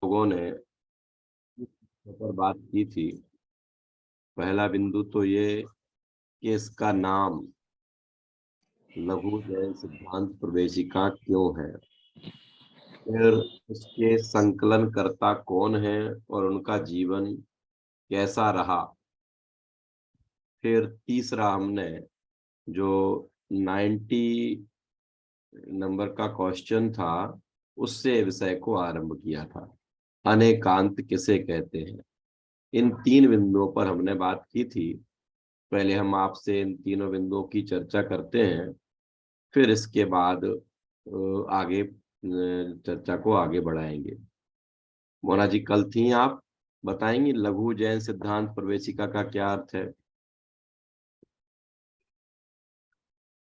लोगों ने पर बात की थी। पहला बिंदु तो ये कि इसका नाम लघु जैन सिद्धांत प्रवेशिका क्यों है। फिर उसके संकलनकर्ता कौन है और उनका जीवन कैसा रहा। फिर तीसरा हमने जो 90 नंबर का क्वेश्चन था उससे विषय को आरंभ किया था। अनेकांत किसे कहते हैं। इन तीन बिंदुओं पर हमने बात की थी। पहले हम आपसे इन तीनों बिंदुओं की चर्चा करते हैं, फिर इसके बाद आगे चर्चा को आगे बढ़ाएंगे। मोना जी, कल थी आप, बताएंगी लघु जैन सिद्धांत प्रवेशिका का क्या अर्थ है।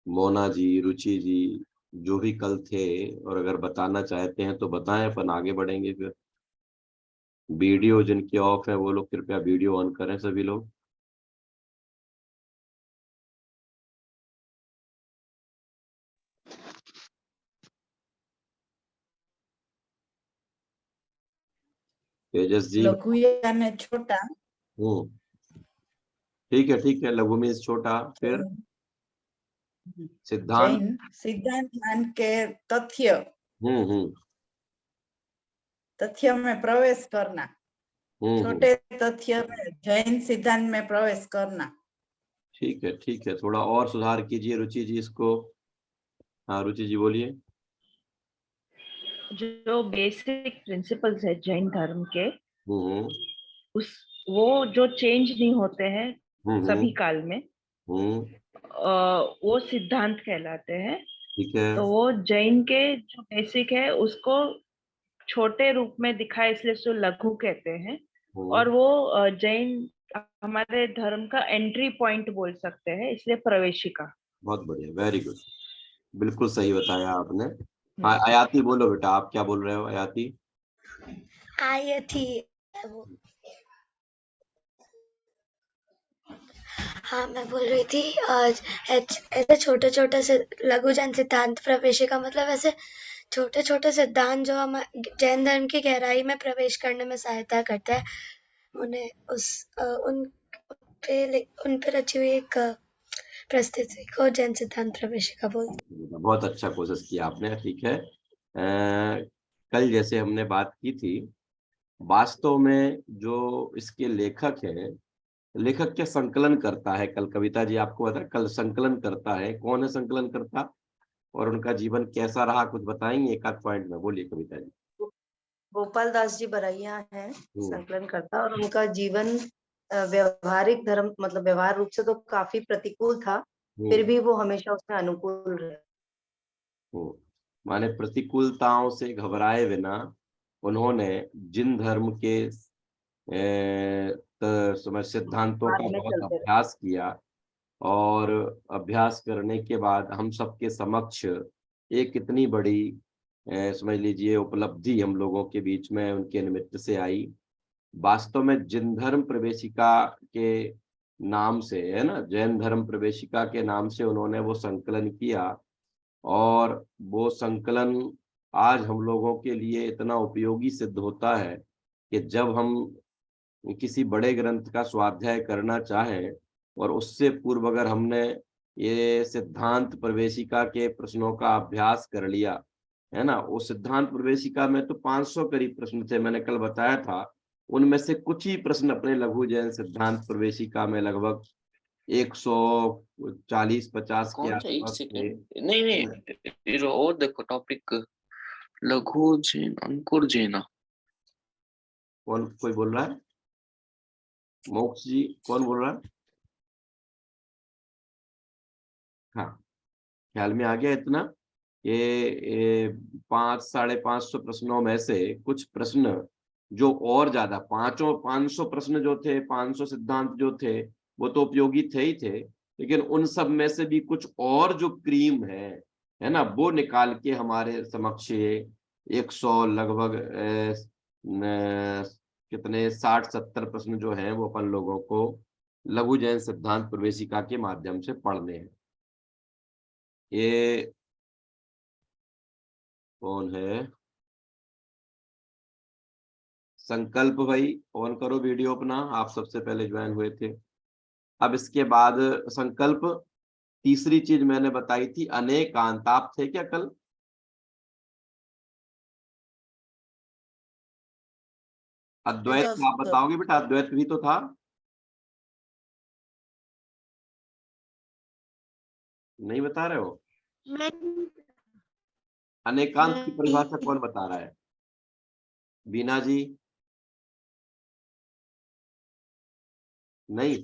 मोना जी, रुचि जी, जो भी कल थे और अगर बताना चाहते हैं तो बताएं, अपन आगे बढ़ेंगे। फिर वीडियो जिनके ऑफ है वो लोग कृपया वीडियो ऑन करें सभी लोग। तेजस जी। लघु यानी छोटा। हम्म, ठीक है ठीक है, लघु मीन्स छोटा। फिर सिद्धांत। जैन सिद्धांत मान के तथ्य हम्म। तथ्य में प्रवेश करना। हम्म। छोटे तथ्य में जैन सिद्धांत में प्रवेश करना। ठीक है ठीक है, थोड़ा और सुधार कीजिए रुचि जी इसको। हाँ रुचि जी बोलिए। जो बेसिक प्रिंसिपल्स है जैन धर्म के, हम्म उस वो जो चेंज नहीं होते हैं हम्म सभी काल में, हम्म। वो सिद्धांत कहलाते हैं। ठीक है। तो वो जैन के जो बेसिक है उसको छोटे रूप में दिखाए, इसलिए उसको लघु कहते हैं। और वो जैन हमारे धर्म का एंट्री पॉइंट बोल सकते हैं, इसलिए प्रवेशिका। बहुत बढ़िया, वेरी गुड, बिल्कुल सही बताया आपने। हाँ आयाति बोलो बेटा, आप क्या बोल रहे हो आयाति। आयथी वो, हाँ मैं बोल रही थी आज ऐसे छोटे छोटे से लघु जैन सिद्धांत प्रवेशी का मतलब ऐसे छोटे छोटे सिद्धांत जो हम जैन धर्म की गहराई में प्रवेश करने में सहायता करते हैं, उन्हें उन पे रची हुई एक प्रस्तुति को जैन सिद्धांत प्रवेशिका बोलते हैं। बहुत अच्छा कोशिश किया आपने, ठीक है। कल जैसे हमने बात की थी, वास्तव में जो इसके लेखक हैं, लेखक क्या संकलन करता है, कल कविता जी आपको बता, कल संकलन करता है, कौन है संकलन करता और उनका जीवन कैसा रहा, कुछ बताएंगे एक आध पॉइंट में, बोलिए कविता जी। गोपाल दास जी बरैया हैं संकलन करता, और उनका जीवन व्यवहारिक धर्म मतलब व्यवहार रूप से तो काफी प्रतिकूल था, फिर भी वो हमेशा उसमें अनुकूल रहे। माने प्रतिकूलताओं से घबराए बिना उन्होंने जिन धर्म के सिद्धांतों का बहुत अभ्यास किया, और अभ्यास करने के बाद हम सबके समक्ष एक इतनी बड़ी समझ लीजिए उपलब्धि हम लोगों के बीच में उनके निमित्त से आई। वास्तव में जिन धर्म प्रवेशिका के नाम से, है ना, जैन धर्म प्रवेशिका के नाम से उन्होंने वो संकलन किया, और वो संकलन आज हम लोगों के लिए इतना उपयोगी सिद्ध होता है कि जब हम किसी बड़े ग्रंथ का स्वाध्याय करना चाहें और उससे पूर्व अगर हमने ये सिद्धांत प्रवेशिका के प्रश्नों का अभ्यास कर लिया, है ना, वो सिद्धांत प्रवेशिका में तो 500 करीब प्रश्न थे, मैंने कल बताया था। उनमें से कुछ ही प्रश्न अपने लघु जैन सिद्धांत प्रवेशिका में लगभग 140-50 के आसपास थे। नहीं और देखो टॉपिक लघु जैन अंकुर जैना। कौन कोई बोल रहा है? मोक्ष जी कौन बोल रहा है? हाँ, ख्याल में आ गया इतना। ये 500-550 प्रश्नों में से कुछ प्रश्न जो और ज्यादा 500 प्रश्न जो थे, 500 सिद्धांत जो थे, वो तो उपयोगी थे ही थे, लेकिन उन सब में से भी कुछ और जो क्रीम है ना, वो निकाल के हमारे समक्ष 100 लगभग कितने 60-70 प्रश्न जो हैं वो अपन लोगों को लघु जैन सिद्धांत प्रवेशिका के माध्यम से पढ़ने हैं। ये कौन है? संकल्प भाई ऑन करो वीडियो अपना, आप सबसे पहले ज्वाइन हुए थे। अब इसके बाद संकल्प, तीसरी चीज मैंने बताई थी अनेकांत, आप थे क्या कल? अद्वैत तो- आप बताओगे बेटा, अद्वैत भी तो था, नहीं बता रहे हो? अनेकांत की परिभाषा कौन बता रहा है? बीना जी? नहीं,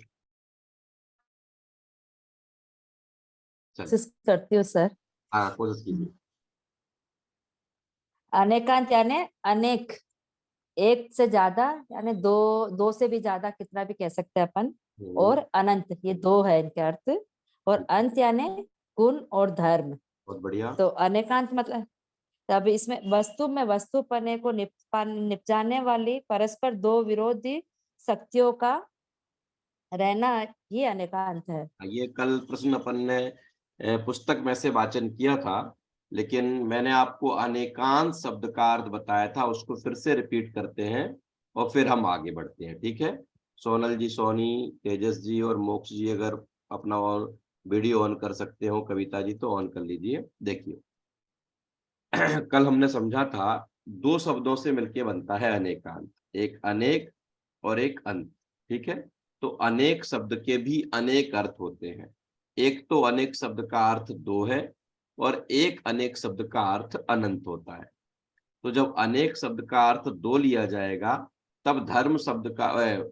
चलिए कोशिश करती हूँ सर। हाँ कोशिश कीजिए। अनेकांत यानी अनेक, एक से ज्यादा यानी दो, दो से भी ज्यादा, कितना भी कह सकते हैं अपन। और अनंत, ये दो है इनके अर्थ। और अंत यानी गुण और धर्म। बहुत बढ़िया। तो अनेकांत मतलब, तब इसमें वस्तु में वस्तुपने को निपटाने वाली परस्पर दो विरोधी शक्तियों का रहना, ये अनेकांत है। ये कल प्रश्न अपन ने पुस्तक में से वाचन किया था, लेकिन मैंने आपको अनेकांत शब्द का अर्थ बताया था, उसको फिर से रिपीट करते हैं और फिर हम आगे बढ़ते हैं, ठीक है? सोनल जी, सोनी, तेजस जी और मोक्ष जी अगर अपना और वीडियो ऑन कर सकते हो, कविता जी तो ऑन कर लीजिए। देखिए कल हमने समझा था दो शब्दों से मिलके बनता है अनेकांत, एक अनेक और एक अंत, ठीक है? तो अनेक शब्द के भी अनेक अर्थ होते हैं। एक तो अनेक शब्द का अर्थ दो है और एक अनेक शब्द का अर्थ अनंत होता है। तो जब अनेक शब्द का अर्थ दो लिया जाएगा तब धर्म शब्द का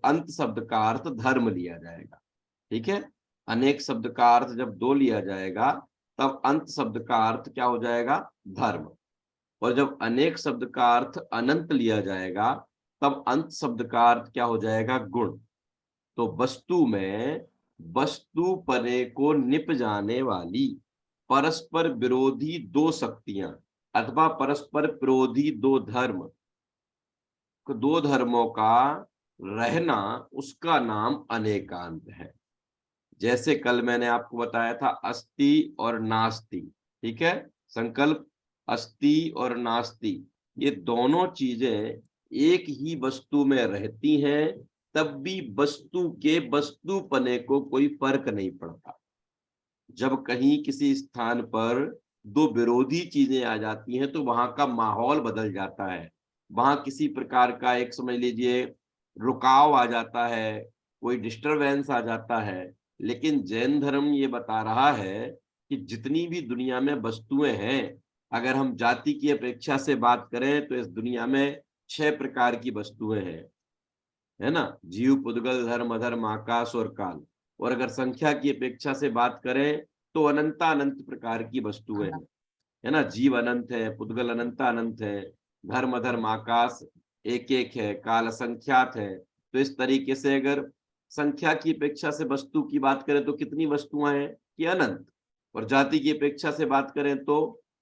अंत शब्द का अर्थ धर्म लिया जाएगा, ठीक है? अनेक शब्द का अर्थ जब दो लिया जाएगा तब अंत शब्द का अर्थ क्या हो जाएगा? धर्म। और जब अनेक शब्द का अर्थ अनंत लिया जाएगा तब अंत शब्द का अर्थ क्या हो जाएगा? गुण। तो वस्तु में वस्तु परे को निप जाने वाली परस्पर विरोधी दो शक्तियां अथवा परस्पर विरोधी दो धर्म, दो धर्मों का रहना, उसका नाम अनेकांत है। जैसे कल मैंने आपको बताया था अस्ति और नास्ति, ठीक है? संकल्प, अस्ति और नास्ति, ये दोनों चीजें एक ही वस्तु में रहती हैं, तब भी वस्तु के वस्तुपने को कोई फर्क नहीं पड़ता। जब कहीं किसी स्थान पर दो विरोधी चीजें आ जाती हैं तो वहां का माहौल बदल जाता है, वहां किसी प्रकार का एक समझ लीजिए रुकाव आ जाता है, कोई डिस्टरबेंस आ जाता है। लेकिन जैन धर्म ये बता रहा है कि जितनी भी दुनिया में वस्तुएं हैं, अगर हम जाति की अपेक्षा से बात करें तो इस दुनिया में 6 प्रकार की वस्तुएं हैं, है ना? जीव, पुद्गल, धर्म, अधर्म, आकाश और काल। और अगर संख्या की अपेक्षा से बात करें तो अनंत प्रकार की वस्तुएं हैं, है ना? जीव अनंत है, पुद्गल अनंत है, धर्म, अधर्म, आकाश एक एक है, काल असंख्यात है। तो इस तरीके से अगर संख्या की अपेक्षा से वस्तु की बात करें तो कितनी वस्तुएं हैं? कि अनंत। और जाति की अपेक्षा से बात करें तो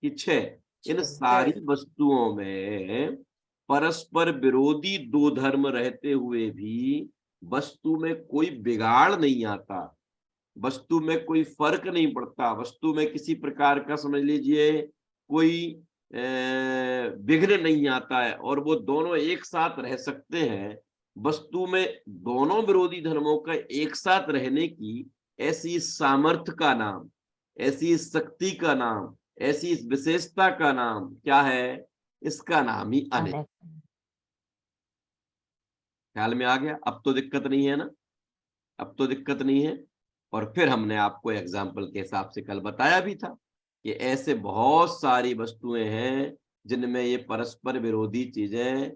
कि 6। इन सारी वस्तुओं में परस्पर विरोधी दो धर्म रहते हुए भी वस्तु में कोई बिगाड़ नहीं आता, वस्तु में कोई फर्क नहीं पड़ता, वस्तु में किसी प्रकार का समझ लीजिए कोई विघ्न नहीं आता है और वो दोनों एक साथ रह सकते हैं। वस्तु में दोनों विरोधी धर्मों का एक साथ रहने की ऐसी सामर्थ्य का नाम, ऐसी शक्ति का नाम, ऐसी इस विशेषता का नाम क्या है? इसका नाम ही अनेक। ख्याल में आ गया? अब तो दिक्कत नहीं है ना, अब तो दिक्कत नहीं है। और फिर हमने आपको एग्जाम्पल के हिसाब से कल बताया भी था कि ऐसे बहुत सारी वस्तुएं हैं जिनमें ये परस्पर विरोधी चीजें,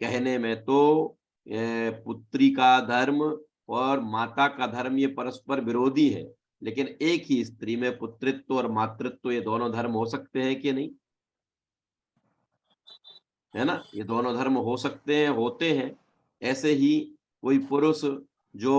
कहने में तो पुत्री का धर्म और माता का धर्म ये परस्पर विरोधी है, लेकिन एक ही स्त्री में पुत्रित्व और मातृत्व ये दोनों धर्म हो सकते हैं कि नहीं? है ना? ये दोनों धर्म हो सकते हैं, होते हैं। ऐसे ही कोई पुरुष जो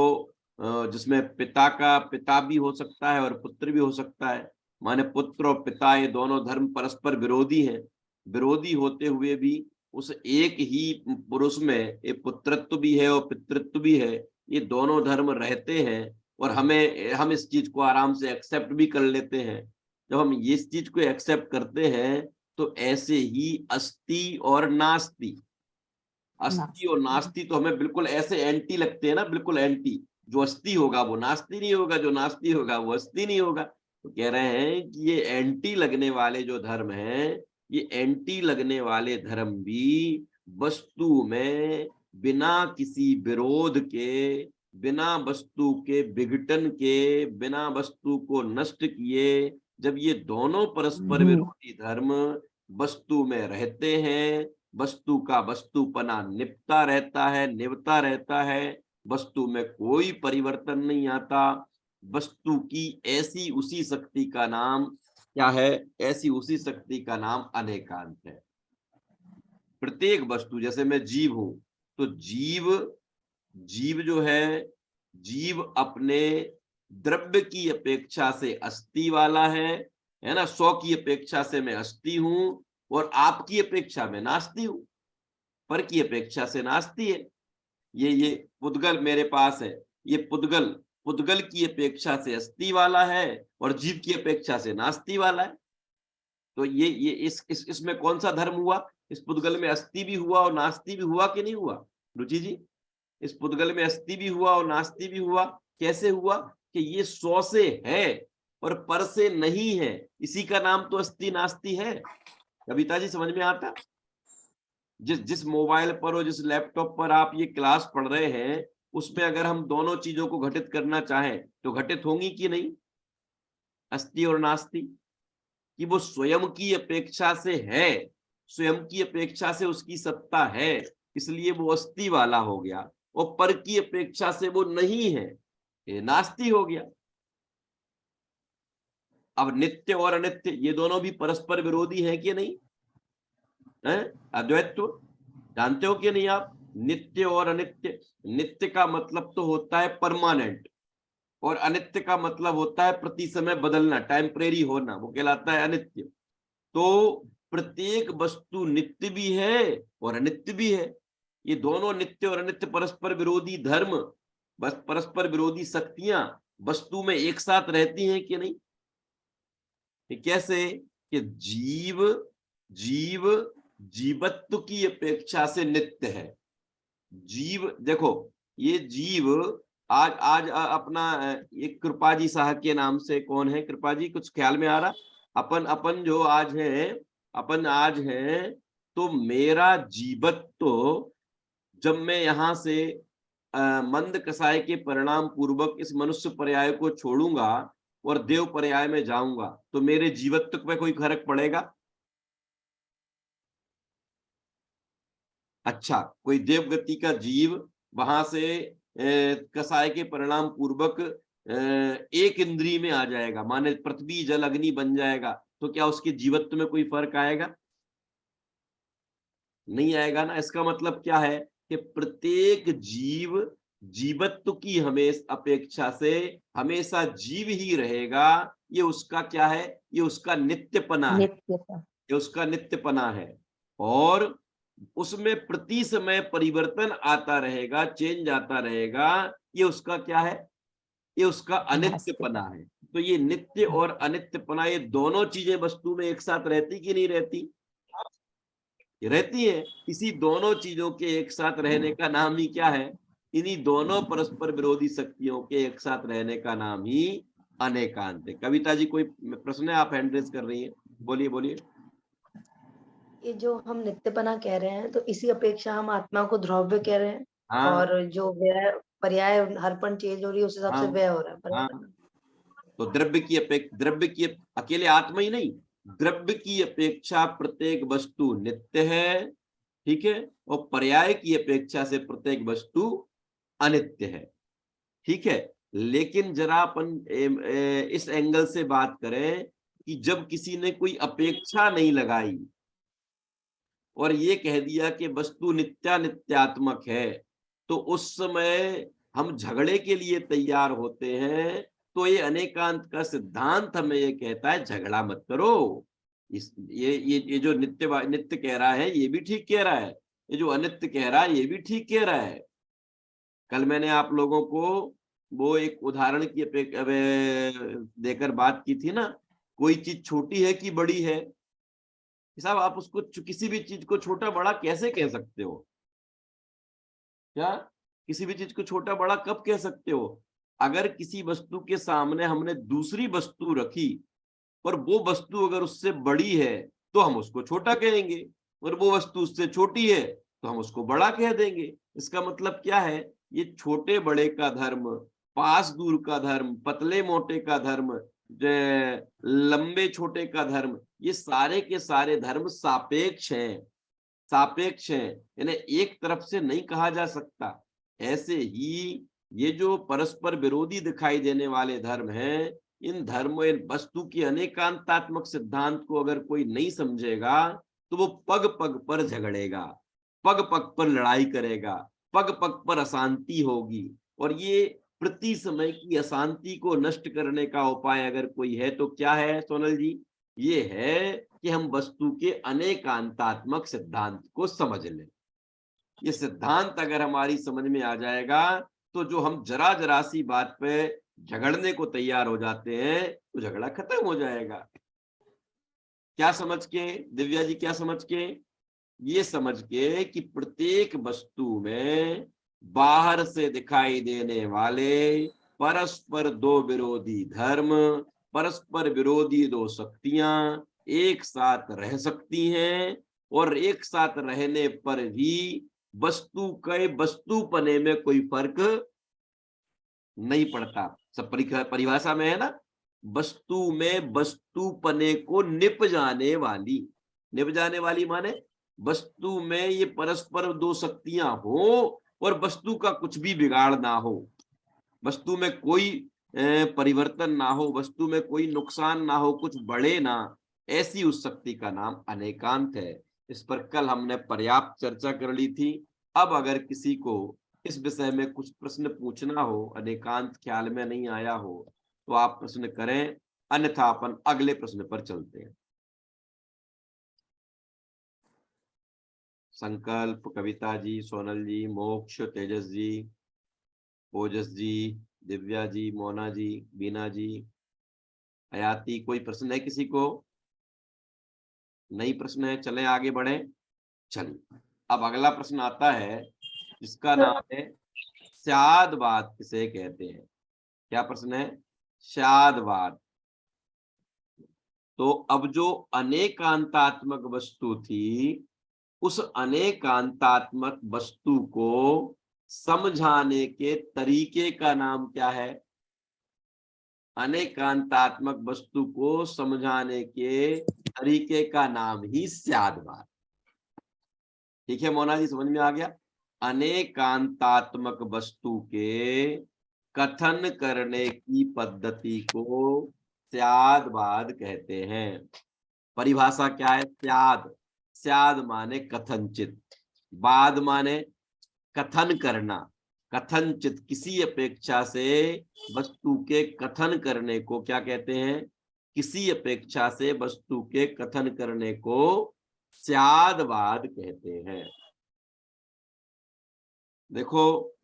जिसमें पिता का पिता भी हो सकता है और पुत्र भी हो सकता है, माने पुत्र और पिता ये दोनों धर्म परस्पर विरोधी हैं। विरोधी होते हुए भी उस एक ही पुरुष में एक पुत्रत्व भी है और पितृत्व भी है, ये दोनों धर्म रहते हैं। और हम इस चीज को आराम से एक्सेप्ट भी कर लेते हैं। जब हम इस चीज को एक्सेप्ट करते हैं तो ऐसे ही अस्ति और नास्ति, अस्थि और नास्ति तो हमें बिल्कुल ऐसे एंटी लगते हैं ना, बिल्कुल एंटी। जो अस्थि होगा वो नास्ति नहीं होगा, जो नास्ति होगा वो अस्थि नहीं होगा। तो कह रहे हैं कि ये एंटी लगने वाले जो धर्म हैं, ये एंटी लगने वाले धर्म भी वस्तु में बिना किसी विरोध के, बिना वस्तु के विघटन के, बिना वस्तु को नष्ट किए, जब ये दोनों परस्पर विरोधी धर्म वस्तु में रहते हैं, वस्तु का वस्तुपना निपटा रहता है, निभता रहता है, वस्तु में कोई परिवर्तन नहीं आता, वस्तु की ऐसी उसी शक्ति का नाम क्या है? ऐसी उसी शक्ति का नाम अनेकांत है। प्रत्येक वस्तु, जैसे मैं जीव हूं, तो जीव जो है, जीव अपने द्रव्य की अपेक्षा से अस्थि वाला है ना। 100 की अपेक्षा से मैं अस्थि हूं, और आपकी अपेक्षा में नास्ति हूं, पर की अपेक्षा से नास्ति है। ये पुद्गल मेरे पास है, ये पुद्गल की अपेक्षा से अस्थि वाला है, और जीव की अपेक्षा से नास्ति वाला है। तो ये इसमें कौन सा धर्म हुआ? इस पुद्गल में अस्थि भी हुआ और नास्ति भी हुआ कि नहीं हुआ रुचि जी? इस पुद्गल में अस्थि भी हुआ और नास्ति भी हुआ। कैसे हुआ? कि ये 100 से है और पर से नहीं है, इसी का नाम तो अस्थि नास्ति है। कविता जी समझ में आता? जिस मोबाइल पर और जिस लैपटॉप पर आप ये क्लास पढ़ रहे हैं, उसमें अगर हम दोनों चीजों को घटित करना चाहें तो घटित होंगी कि नहीं? अस्थि और नास्ति। कि वो स्वयं की अपेक्षा से है, स्वयं की अपेक्षा से उसकी सत्ता है, इसलिए वो अस्थि वाला हो गया, और पर की अपेक्षा से वो नहीं है, ये नास्ति हो गया। अब नित्य और अनित्य ये दोनों भी परस्पर विरोधी हैं कि नहीं? अद्वैत्व जानते हो कि नहीं आप? नित्य और अनित्य। नित्य का मतलब तो होता है परमानेंट, और अनित्य का मतलब होता है प्रति समय बदलना, टेम्परेरी होना, वो कहलाता है अनित्य। तो प्रत्येक वस्तु नित्य भी है और अनित्य भी है। ये दोनों नित्य और अनित्य परस्पर विरोधी धर्म, बस परस्पर विरोधी शक्तियां वस्तु में एक साथ रहती हैं कि नहीं? कैसे? कि जीवत्व की अपेक्षा से नित्य है। जीव देखो, ये जीव आज अपना एक कृपा जी साहब के नाम से, कौन है कृपा जी, कुछ ख्याल में आ रहा? अपन जो आज है, अपन आज है, तो मेरा जीवत्व तो जब मैं यहाँ से मंद कसाय के परिणाम पूर्वक इस मनुष्य पर्याय को छोड़ूंगा और देव पर्याय में जाऊंगा, तो मेरे जीवत्व पे कोई फर्क पड़ेगा? अच्छा, कोई देवगति का जीव वहां से कसाय के परिणाम पूर्वक एक इंद्रिय में आ जाएगा, माने पृथ्वी जल अग्नि बन जाएगा, तो क्या उसके जीवत्व में कोई फर्क आएगा? नहीं आएगा ना। इसका मतलब क्या है कि प्रत्येक जीव जीवत्व की हमेशा अपेक्षा से हमेशा जीव ही रहेगा। ये उसका क्या है? ये उसका नित्यपना है, ये उसका नित्यपना है, और उसमें प्रति समय परिवर्तन आता रहेगा, चेंज आता रहेगा। ये उसका क्या है? ये उसका अनित्यपना है। तो ये नित्य और अनित्यपना, ये दोनों चीजें वस्तु में एक साथ रहती कि नहीं रहती? रहती है। इसी दोनों चीजों के एक साथ रहने का नाम ही क्या है? इन्हीं दोनों परस्पर विरोधी शक्तियों के एक साथ रहने का नाम ही अनेकांत है। कविता जी कोई प्रश्न है? आप हैंड रेज कर रही हैं, बोलिए बोलिए। ये जो हम नित्यपना कह रहे हैं, तो इसी अपेक्षा हम आत्मा को ध्रुव्य कह रहे हैं। हाँ, और जो व्यय पर्याय हरपन चेंज हो रही है, उस हिसाब से हाँ, व्यय हो रहा है, हाँ। बराबर ना? तो द्रव्य की अकेले आत्मा ही नहीं, द्रव्य की अपेक्षा प्रत्येक वस्तु नित्य है, ठीक है, और पर्याय की अपेक्षा से प्रत्येक वस्तु अनित्य है, ठीक है। लेकिन जरा अपन इस एंगल से बात करें कि जब किसी ने कोई अपेक्षा नहीं लगाई और ये कह दिया कि वस्तु नित्यात्मक है, तो उस समय हम झगड़े के लिए तैयार होते हैं। तो ये अनेकांत का सिद्धांत हमें ये कहता है, झगड़ा मत करो। ये जो नित्य कह रहा है ये भी ठीक कह रहा है, ये जो अनित्य कह रहा है ये भी ठीक कह रहा है। कल मैंने आप लोगों को वो एक उदाहरण की देकर बात की थी ना, कोई चीज छोटी है कि बड़ी है? साहब आप उसको किसी भी चीज को छोटा बड़ा कैसे कह सकते हो? क्या किसी भी चीज को छोटा बड़ा कब कह सकते हो? अगर किसी वस्तु के सामने हमने दूसरी वस्तु रखी और वो वस्तु अगर उससे बड़ी है तो हम उसको छोटा कहेंगे, और वो वस्तु उससे छोटी है तो हम उसको बड़ा कह देंगे। इसका मतलब क्या है? ये छोटे बड़े का धर्म, पास दूर का धर्म, पतले मोटे का धर्म, लंबे छोटे का धर्म, ये सारे के सारे धर्म सापेक्ष हैं, सापेक्ष हैं, यानी एक तरफ से नहीं कहा जा सकता। ऐसे ही ये जो परस्पर विरोधी दिखाई देने वाले धर्म हैं, इन धर्म, इन वस्तु की अनेकांतात्मक सिद्धांत को अगर कोई नहीं समझेगा तो वो पग पग पर झगड़ेगा, पग पग पर लड़ाई करेगा, पग पग पर अशांति होगी। और ये प्रति समय की अशांति को नष्ट करने का उपाय अगर कोई है तो क्या है सोनल जी? ये है कि हम वस्तु के अनेकांतात्मक सिद्धांत को समझ लें। ये सिद्धांत अगर हमारी समझ में आ जाएगा तो जो हम जरा जरा सी बात पे झगड़ने को तैयार हो जाते हैं तो झगड़ा खत्म हो जाएगा। क्या समझ के दिव्या जी, क्या समझ के? ये समझ के कि प्रत्येक वस्तु में बाहर से दिखाई देने वाले परस्पर दो विरोधी धर्म, परस्पर विरोधी दो शक्तियां एक साथ रह सकती हैं, और एक साथ रहने पर भी वस्तु के वस्तुपने में कोई फर्क नहीं पड़ता। सब परिभाषा में है ना, वस्तु में वस्तुपने को निप जाने वाली माने वस्तु में ये परस्पर दो शक्तियां हो और वस्तु का कुछ भी बिगाड़ ना हो, वस्तु में कोई परिवर्तन ना हो, वस्तु में कोई नुकसान ना हो, कुछ बढ़े ना, ऐसी उस शक्ति का नाम अनेकांत है। इस पर कल हमने पर्याप्त चर्चा कर ली थी। अब अगर किसी को इस विषय में कुछ प्रश्न पूछना हो, अनेकांत ख्याल में नहीं आया हो, तो आप प्रश्न करें, अन्यथा अपन अगले प्रश्न पर चलते हैं। संकल्प, कविता जी, सोनल जी, मोक्ष, तेजस जी, ओजस जी, दिव्या जी, मोना जी, बीना जी, हयाती, कोई प्रश्न है किसी को? नहीं प्रश्न है, चलें आगे बढ़े। चलिए अब अगला प्रश्न आता है जिसका नाम है स्यादवाद किसे कहते हैं? क्या प्रश्न है? स्यादवाद। तो अब जो अनेकांतात्मक वस्तु थी, उस अनेकांतात्मक वस्तु को समझाने के तरीके का नाम क्या है? अनेकांतात्मक वस्तु को समझाने के तरीके का नाम ही स्यादवाद। ठीक है मोना जी, समझ में आ गया? अनेकांतात्मक वस्तु के कथन करने की पद्धति को स्यादवाद कहते हैं। परिभाषा क्या है? स्याद, स्याद माने कथनचित, वाद माने कथन करना, कथनचित किसी अपेक्षा से वस्तु के कथन करने को क्या कहते हैं? किसी अपेक्षा से वस्तु के कथन करने को स्यादवाद कहते हैं। देखो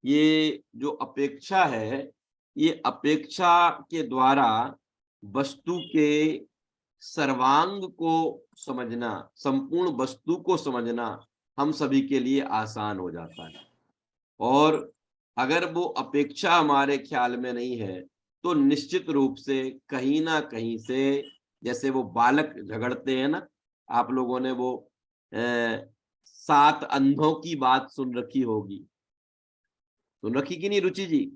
ये जो अपेक्षा है, ये अपेक्षा के द्वारा वस्तु के सर्वांग को समझना, संपूर्ण वस्तु को समझना हम सभी के लिए आसान हो जाता है। और अगर वो अपेक्षा हमारे ख्याल में नहीं है तो निश्चित रूप से कहीं ना कहीं से, जैसे वो बालक झगड़ते हैं ना, आप लोगों ने वो 7 अंधों की बात सुन रखी होगी, सुन रखी कि नहीं रुचि जी?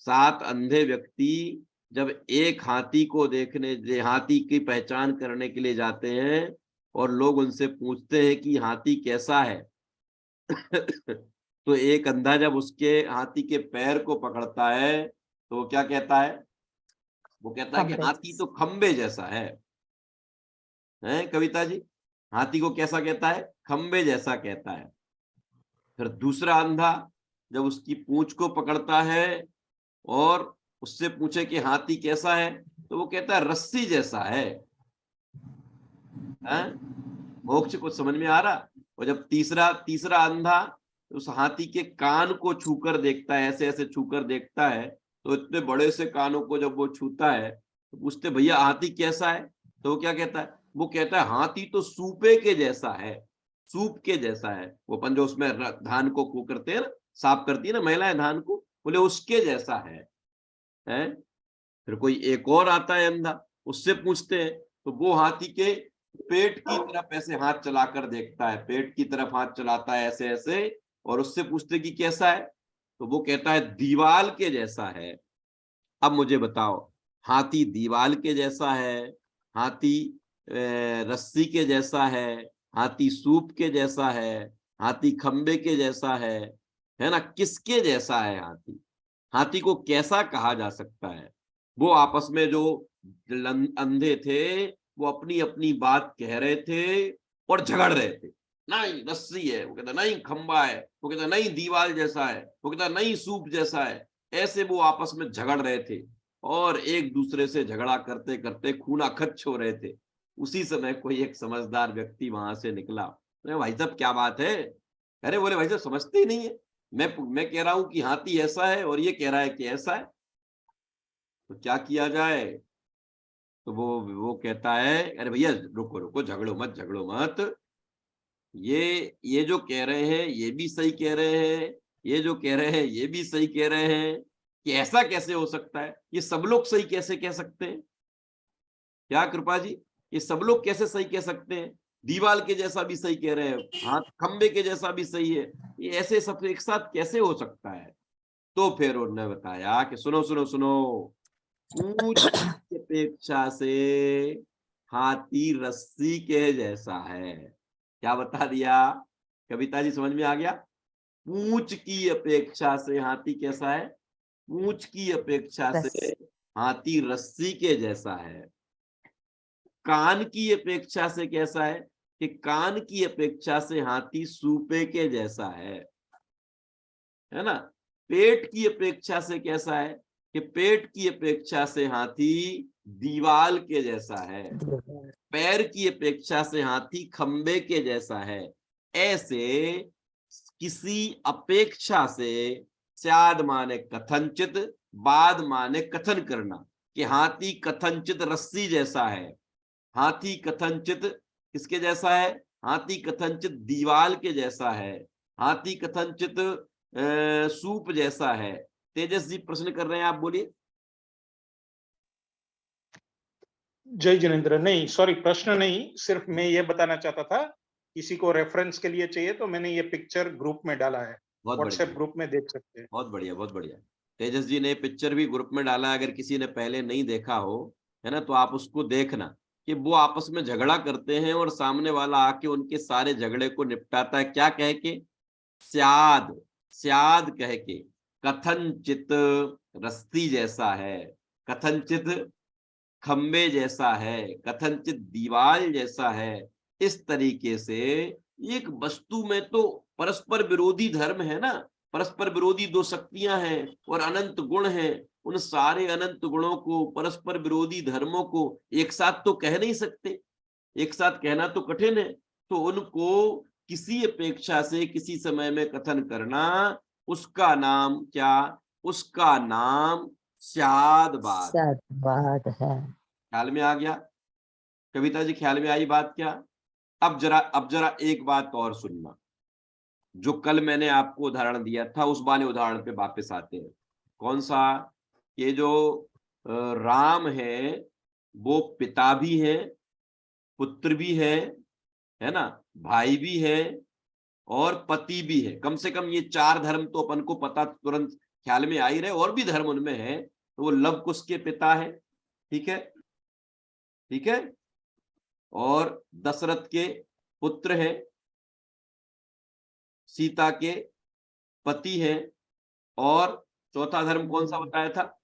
7 अंधे व्यक्ति जब एक हाथी को देखने, हाथी की पहचान करने के लिए जाते हैं और लोग उनसे पूछते हैं कि हाथी कैसा है तो एक अंधा जब उसके हाथी के पैर को पकड़ता है तो वो क्या कहता है? वो कहता है कि हाथी तो खंबे जैसा है। कविता जी, हाथी को कैसा कहता है? खंबे जैसा कहता है। फिर दूसरा अंधा जब उसकी पूंछ को पकड़ता है और उससे पूछे कि हाथी कैसा है, तो वो कहता है रस्सी जैसा है। मोक्ष कुछ समझ में आ रहा? और जब तीसरा अंधा उस हाथी के कान को छूकर देखता है, ऐसे ऐसे छूकर देखता है, तो इतने बड़े से कानों को जब वो छूता है तो पूछते भैया हाथी कैसा है? तो वो क्या कहता है? वो कहता है हाथी तो सूपे के जैसा है। सूप के जैसा है। वो अपन जो उसमें धान को करते हैं ना, साफ करती है ना महिलाएं धान को, बोले उसके जैसा है। फिर कोई एक और आता है अंधा, उससे पूछते हैं तो वो हाथी के पेट की तरफ ऐसे हाथ चलाकर देखता है, पेट की तरफ हाथ चलाता है ऐसे ऐसे, और उससे पूछते कि कैसा है, तो वो कहता है दीवाल के जैसा है। अब मुझे बताओ, हाथी दीवाल के जैसा है, हाथी रस्सी के जैसा है, हाथी सूप के जैसा है, हाथी खंबे के जैसा है ना, किसके जैसा है हाथी? हाथी को कैसा कहा जा सकता है? वो आपस में जो अंधे थे वो अपनी अपनी बात कह रहे थे और झगड़ रहे थे। नहीं रस्सी है, वो कहता नहीं खंबा है, वो कहता नहीं दीवाल जैसा है, वो कहता नहीं सूप जैसा है। ऐसे वो आपस में झगड़ रहे थे और एक दूसरे से झगड़ा करते करते खूना खच्च हो रहे थे। उसी समय कोई एक समझदार व्यक्ति वहां से निकला। अरे भाई साहब क्या बात है? अरे बोले भाई साहब समझते ही नहीं है, मैं कह रहा हूं कि हाथी ऐसा है और ये कह रहा है कि ऐसा है, तो क्या किया जाए? तो वो कहता है अरे भैया रुको रुको, झगड़ो मत, ये जो कह रहे हैं ये भी सही कह रहे हैं, ये जो कह रहे हैं ये भी सही कह रहे हैं, कि ऐसा कैसे हो सकता है? ये सब लोग सही कैसे कह सकते हैं? क्या कृपा जी, ये सब लोग कैसे सही कह सकते हैं? दीवाल के जैसा भी सही कह रहे हैं, हाथ खंबे के जैसा भी सही है, ये ऐसे सब एक साथ कैसे हो सकता है? तो फिर उन्होंने बताया कि सुनो सुनो सुनो, ऊंच की अपेक्षा से हाथी रस्सी के जैसा है। क्या बता दिया? कविता जी समझ में आ गया? पूंछ की अपेक्षा से हाथी कैसा है? पूंछ की अपेक्षा से हाथी रस्सी के जैसा है। कान की अपेक्षा से कैसा है? कि कान की अपेक्षा से हाथी सूपे के जैसा है ना। पेट की अपेक्षा से कैसा है? कि पेट की अपेक्षा से हाथी दीवाल के जैसा है। पैर की अपेक्षा से हाथी खंबे के जैसा है। ऐसे किसी अपेक्षा से स्याद माने कथनचित, बाद माने कथन करना, कि हाथी कथनचित रस्सी जैसा है, हाथी कथनचित किसके जैसा है? हाथी कथनचित दीवाल के जैसा है, हाथी कथनचित सूप जैसा है। तेजस जी प्रश्न कर रहे हैं, आप बोलिए। जय जिनेन्द्र। नहीं सॉरी, प्रश्न नहीं, सिर्फ मैं ये बताना चाहता था, किसी को रेफरेंस के लिए चाहिए तो मैंने ये पिक्चर ग्रुप में डाला है, व्हाट्सएप ग्रुप में देख सकते हैं। बहुत बढ़िया बहुत बढ़िया। तेजस जी ने पिक्चर भी ग्रुप में डाला है, अगर किसी ने पहले नहीं देखा हो है ना, तो आप उसको देखना कि वो आपस में झगड़ा करते हैं और सामने वाला आके उनके सारे झगड़े को निपटाता है। क्या कह के? स्याद, स्याद कह के, कथनचित रस्सी जैसा है, कथनचित खंबे जैसा है, कथनचित दीवाल जैसा है। इस तरीके से एक वस्तु में तो परस्पर विरोधी धर्म है ना, परस्पर विरोधी दो शक्तियां हैं और अनंत गुण हैं। उन सारे अनंत गुणों को, परस्पर विरोधी धर्मों को एक साथ तो कह नहीं सकते, एक साथ कहना तो कठिन है। तो उनको किसी अपेक्षा से किसी समय में कथन करना, उसका नाम क्या? उसका नाम स्यादवाद है। ख्याल में आ गया? कविता जी ख्याल में आई बात क्या? अब जरा एक बात और सुनना। जो कल मैंने आपको उदाहरण दिया था उस वाले उदाहरण पे वापस आते हैं। कौन सा? ये जो राम है वो पिता भी है, पुत्र भी है ना, भाई भी है और पति भी है। कम से कम ये चार धर्म तो अपन को पता तुरंत ख्याल में आ ही रहे, और भी धर्म उनमें है। तो वो लव कुश के पिता है, ठीक है, ठीक है, और दशरथ के पुत्र हैं, सीता के पति हैं, और चौथा धर्म कौन सा बताया था?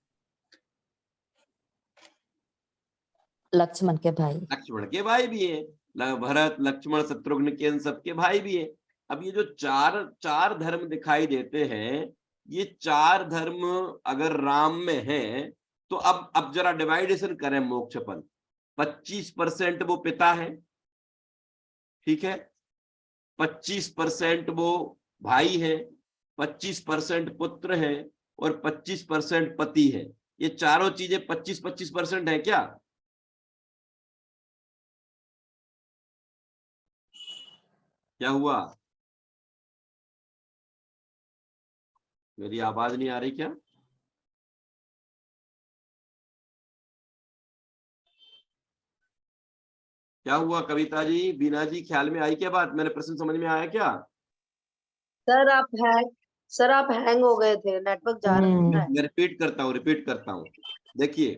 लक्ष्मण के भाई। लक्ष्मण के भाई भी है, भरत लक्ष्मण शत्रुघ्न के, इन सबके भाई भी है। अब ये जो चार धर्म दिखाई देते हैं, ये चार धर्म अगर राम में है, तो अब जरा डिवाइडेशन करें मोक्षपन। 25% वो पिता है, ठीक है, 25% वो भाई है, 25% पुत्र है और 25% पति है। ये चारों चीजें 25-25% है क्या? क्या हुआ? मेरी आवाज नहीं आ रही क्या? क्या हुआ कविता जी, बीना जी, ख्याल में आई क्या बात? मेरे प्रश्न समझ में आया क्या? सर आप हैंग हो गए थे, नेटवर्क जा रहा है। मैं रिपीट करता हूँ। देखिए,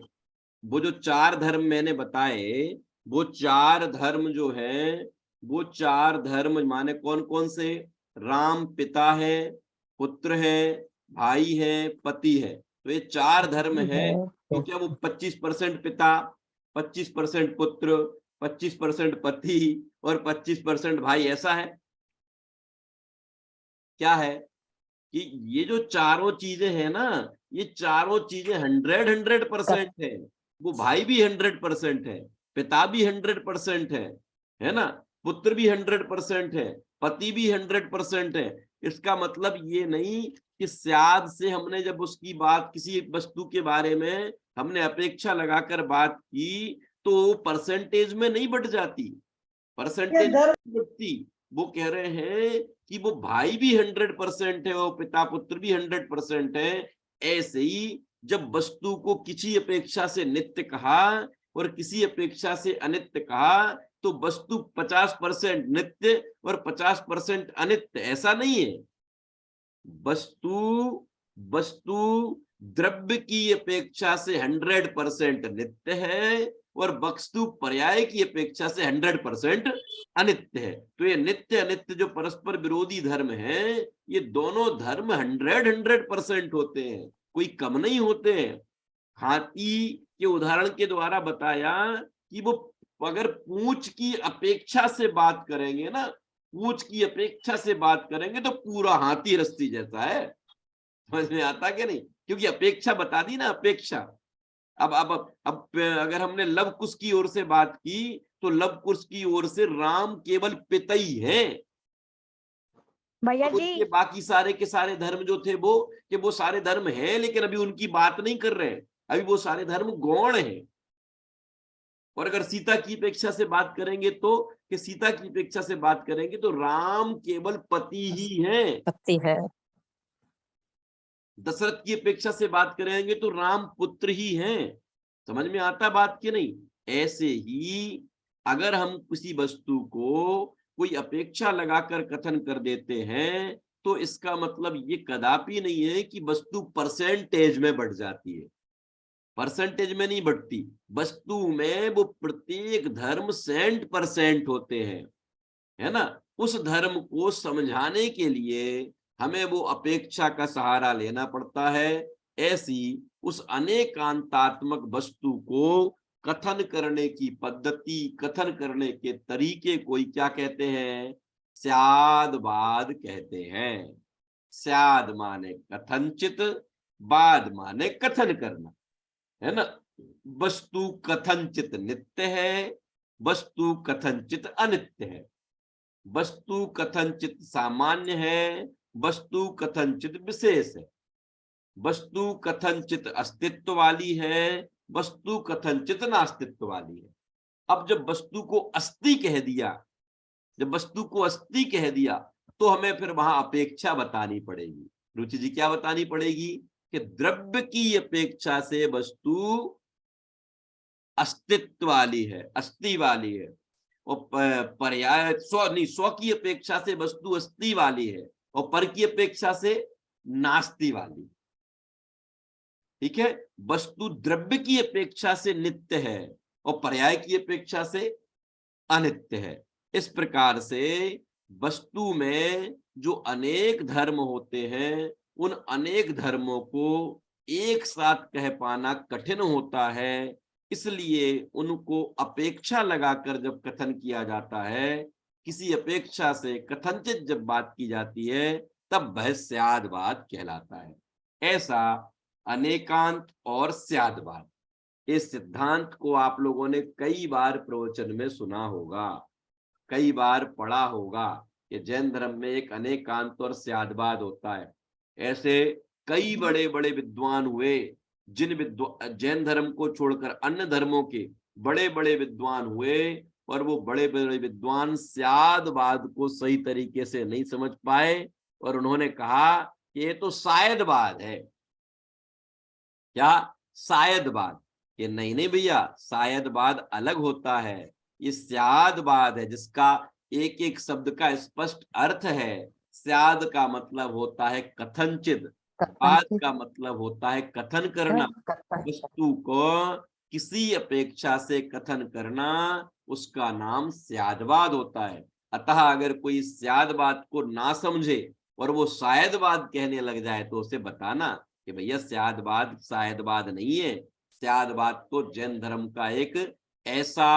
वो जो 4 धर्म मैंने बताए, वो 4 धर्म जो है, वो 4 धर्म माने कौन कौन से? राम पिता है, पुत्र है, भाई है, पति है। तो ये 4 धर्म है। तो क्या वो 25% पिता, 25% पुत्र, 25% पति और 25% भाई, ऐसा है? क्या है कि ये जो चारों चीजें हैं ना, ये चारों चीजें 100% है। वो भाई भी 100% है, पिता भी 100% है ना, पुत्र भी 100% है, पति भी 100% है। इसका मतलब ये नहीं कि शायद से हमने जब उसकी बात, किसी वस्तु के बारे में हमने अपेक्षा लगाकर बात की तो परसेंटेज में नहीं बढ़ जाती, परसेंटेज बढ़ती। वो कह रहे हैं कि वो भाई भी 100% है, वो पिता पुत्र भी 100% है। ऐसे ही जब वस्तु को किसी अपेक्षा से नित्य कहा और किसी अपेक्षा से अनित्य कहा, तो वस्तु 50% नित्य और 50% अनित्य ऐसा नहीं है। वस्तु द्रव्य की अपेक्षा से 100% नित्य है और वस्तु पर्याय की अपेक्षा से 100% अनित्य है। तो ये नित्य अनित्य जो परस्पर विरोधी धर्म है, ये दोनों धर्म 100% होते हैं, कोई कम नहीं होते हैं। हाथी के उदाहरण के द्वारा बताया कि वो अगर पूंछ की अपेक्षा से बात करेंगे ना, पूंछ की अपेक्षा से बात करेंगे तो पूरा हाथी रस्सी जैसा है। समझ में आता क्या नहीं? क्योंकि अपेक्षा बता दी ना, अपेक्षा। अब अगर हमने लव कुश की ओर से बात की तो लव कुश की ओर से राम केवल पिता ही है। भैया तो जी, बाकी सारे के सारे धर्म जो थे वो सारे धर्म हैं, लेकिन अभी उनकी बात नहीं कर रहे हैं, अभी वो सारे धर्म गौण हैं। और अगर सीता की अपेक्षा से बात करेंगे तो, कि सीता की अपेक्षा से बात करेंगे तो राम केवल पति ही है। पति है। दशरथ की अपेक्षा से बात करेंगे तो राम पुत्र ही हैं। समझ में आता बात कि नहीं? ऐसे ही अगर हम किसी वस्तु को कोई अपेक्षा लगाकर कथन कर देते हैं तो इसका मतलब ये कदापि नहीं है कि वस्तु परसेंटेज में बढ़ जाती है। परसेंटेज में नहीं बढ़ती, वस्तु में वो प्रत्येक धर्म 100% होते हैं, है ना। उस धर्म को समझाने के लिए हमें वो अपेक्षा का सहारा लेना पड़ता है। ऐसी उस अनेकांतात्मक वस्तु को कथन करने की पद्धति, कथन करने के तरीके को ही क्या कहते हैं? स्यादवाद कहते हैं। स्याद माने कथनचित, वाद माने कथन करना, है ना। वस्तु कथनचित नित्य है, वस्तु कथनचित अनित्य है, वस्तु कथनचित सामान्य है, वस्तु कथनचित विशेष है, वस्तु कथनचित अस्तित्व वाली है, वस्तु कथनचित नास्तित्व वाली है। अब जब वस्तु को अस्थि कह दिया, जब वस्तु को अस्थि कह दिया तो हमें फिर वहां अपेक्षा बतानी पड़ेगी। रुचि जी क्या बतानी पड़ेगी? कि द्रव्य की अपेक्षा से वस्तु अस्तित्व वाली है, अस्थि वाली है, और पर्याय स्व की अपेक्षा से वस्तु अस्थि वाली है और पर की अपेक्षा से नास्ति वाली। ठीक है, वस्तु द्रव्य की अपेक्षा से नित्य है और पर्याय की अपेक्षा से अनित्य है। इस प्रकार से वस्तु में जो अनेक धर्म होते हैं, उन अनेक धर्मों को एक साथ कह पाना कठिन होता है। इसलिए उनको अपेक्षा लगाकर जब कथन किया जाता है, किसी अपेक्षा से कथनचित जब बात की जाती है, तब वह स्यादवाद कहलाता है। ऐसा अनेकांत और स्यादवाद, इस सिद्धांत को आप लोगों ने कई बार प्रवचन में सुना होगा, कई बार पढ़ा होगा कि जैन धर्म में एक अनेकांत और स्यादवाद होता है। ऐसे कई बड़े बड़े विद्वान हुए, जिन जैन धर्म को छोड़कर अन्य धर्मों के बड़े बड़े विद्वान हुए, और वो बड़े बड़े विद्वान स्यादवाद को सही तरीके से नहीं समझ पाए और उन्होंने कहा कि ये तो शायदवाद है। क्या? शायदवाद। कि नहीं नहीं भैया, शायदवाद अलग होता है, ये स्यादवाद है जिसका एक एक शब्द का स्पष्ट अर्थ है। स्याद का मतलब होता है कथनचित, वाद का मतलब होता है कथन करना, वस्तु को किसी अपेक्षा से कथन करना, उसका नाम स्यादवाद होता है। अतः अगर कोई स्यादवाद को ना समझे और वो शायदवाद कहने लग जाए तो उसे बताना कि भैया स्यादवाद शायदवाद नहीं है। स्यादवाद तो जैन धर्म का एक ऐसा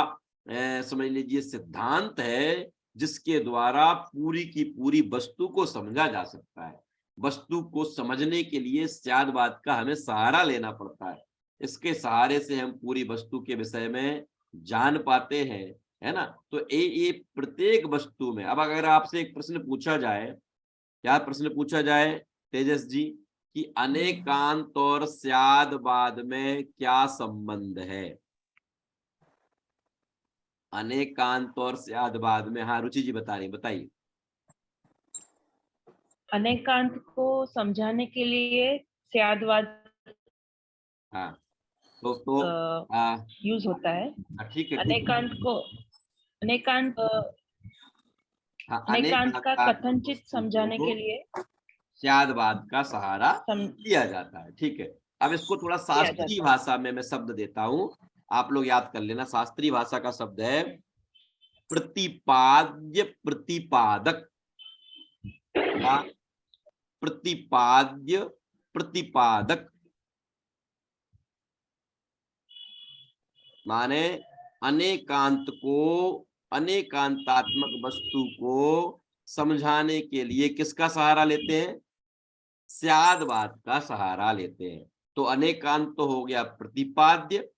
समझ लीजिए सिद्धांत है जिसके द्वारा पूरी की पूरी वस्तु को समझा जा सकता है। वस्तु को समझने के लिए स्यादवाद का हमें सहारा लेना पड़ता है। इसके सहारे से हम पूरी वस्तु के विषय में जान पाते हैं, है ना। तो ये प्रत्येक वस्तु में, अब अगर आपसे एक प्रश्न पूछा जाए, क्या प्रश्न पूछा जाए तेजस जी, कि अनेकांत और स्यादवाद में क्या संबंध है? अनेकांत और स्यादवाद में, हाँ रुचि जी बता रही, बताइए। अनेकांत को समझाने के लिए स्यादवाद हाँ तो यूज होता है। ठीक है। अनेकांत का कथनचित समझाने के लिए स्यादवाद का सहारा लिया जाता है। ठीक है, अब इसको थोड़ा शास्त्रीय भाषा में मैं शब्द देता हूं, आप लोग याद कर लेना। शास्त्रीय भाषा का शब्द है प्रतिपाद्य प्रतिपादक। प्रतिपाद्य प्रतिपादक माने अनेकांत को, अनेकांतात्मक वस्तु को समझाने के लिए किसका सहारा लेते हैं? स्यादवाद का सहारा लेते हैं। तो अनेकांत तो हो गया प्रतिपाद्य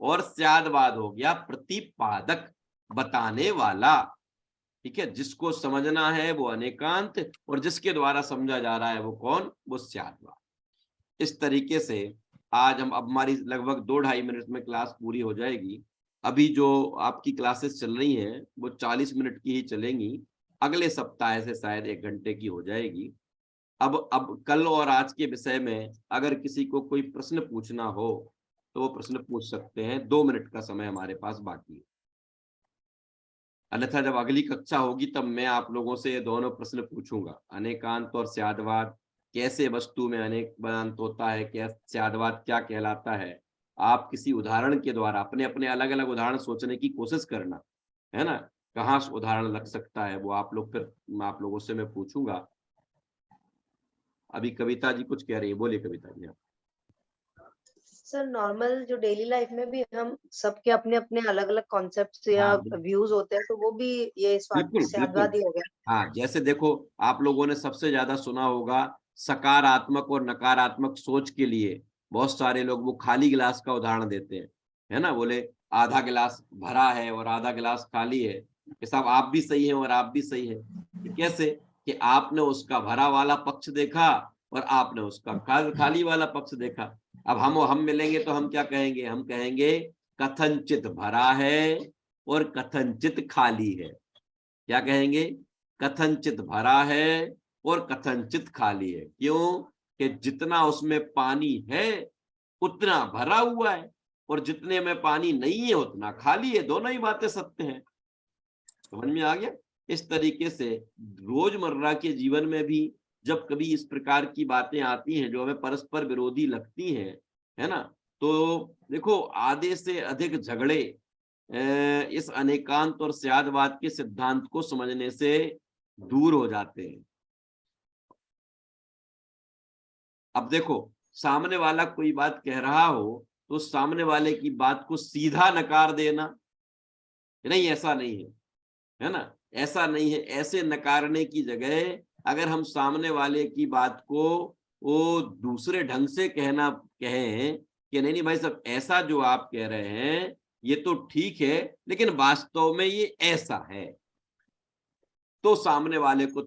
और स्यादवाद हो गया प्रतिपादक, बताने वाला। ठीक है, जिसको समझना है वो अनेकांत और जिसके द्वारा समझा जा रहा है वो कौन? वो स्यादवाद। इस तरीके से आज हम, अब हमारी लगभग 2-2.5 मिनट में क्लास पूरी हो जाएगी। अभी जो आपकी क्लासेस चल रही हैं वो 40 मिनट की ही चलेंगी, अगले सप्ताह से शायद 1 घंटे की हो जाएगी। अब कल और आज के विषय में अगर किसी को कोई प्रश्न पूछना हो तो वो प्रश्न पूछ सकते हैं। 2 मिनट का समय हमारे पास बाकी है, अन्यथा जब अगली कक्षा होगी तब मैं आप लोगों से ये दोनों प्रश्न पूछूंगा। अनेकांत और स्यादवाद, कैसे वस्तु में अनेकांत होता है, क्या स्यादवाद क्या कहलाता है। आप किसी उदाहरण के द्वारा अपने अपने अलग अलग उदाहरण सोचने की कोशिश करना, है ना। कहाँ उदाहरण लग सकता है वो आप लोग, फिर आप लोगों से मैं पूछूंगा। अभी कविता जी कुछ कह रही है, बोलिए कविता जी। सर नॉर्मल जो डेली लाइफ में भी हम सबके अपने अपने अलग अलग कॉन्सेप्ट्स या व्यूज होते हैं, तो वो भी ये स्यादवाद ही हो गया। हाँ, जैसे देखो आप लोगों ने सबसे ज्यादा सुना होगा सकारात्मक और नकारात्मक सोच के लिए बहुत सारे लोग वो खाली गिलास का उदाहरण देते हैं, है ना। बोले आधा गिलास भरा है और आधा गिलास खाली है, कि साहब आप भी सही हैं और आप भी सही है। कैसे? कि आपने उसका भरा वाला पक्ष देखा और आपने उसका खाली वाला पक्ष देखा। अब हम मिलेंगे तो हम क्या कहेंगे? हम कहेंगे कथनचित भरा है और कथनचित खाली है। क्या कहेंगे? कथनचित भरा है और कथनचित खाली है। क्यों? कि जितना उसमें पानी है उतना भरा हुआ है और जितने में पानी नहीं है उतना खाली है। दोनों ही बातें सत्य हैं। समझ में आ गया? इस तरीके से रोजमर्रा के जीवन में भी जब कभी इस प्रकार की बातें आती हैं जो हमें परस्पर विरोधी लगती हैं, है ना, तो देखो आधे से अधिक झगड़े इस अनेकांत और स्यादवाद के सिद्धांत को समझने से दूर हो जाते हैं। अब देखो सामने वाला कोई बात कह रहा हो तो सामने वाले की बात को सीधा नकार देना, नहीं ऐसा नहीं है, है ना, ऐसा नहीं है। ऐसे नकारने की जगह अगर हम सामने वाले की बात को वो दूसरे ढंग से कहें कि नहीं भाई साहब ऐसा जो आप कह रहे हैं ये तो ठीक है लेकिन वास्तव में ये ऐसा है, तो सामने वाले को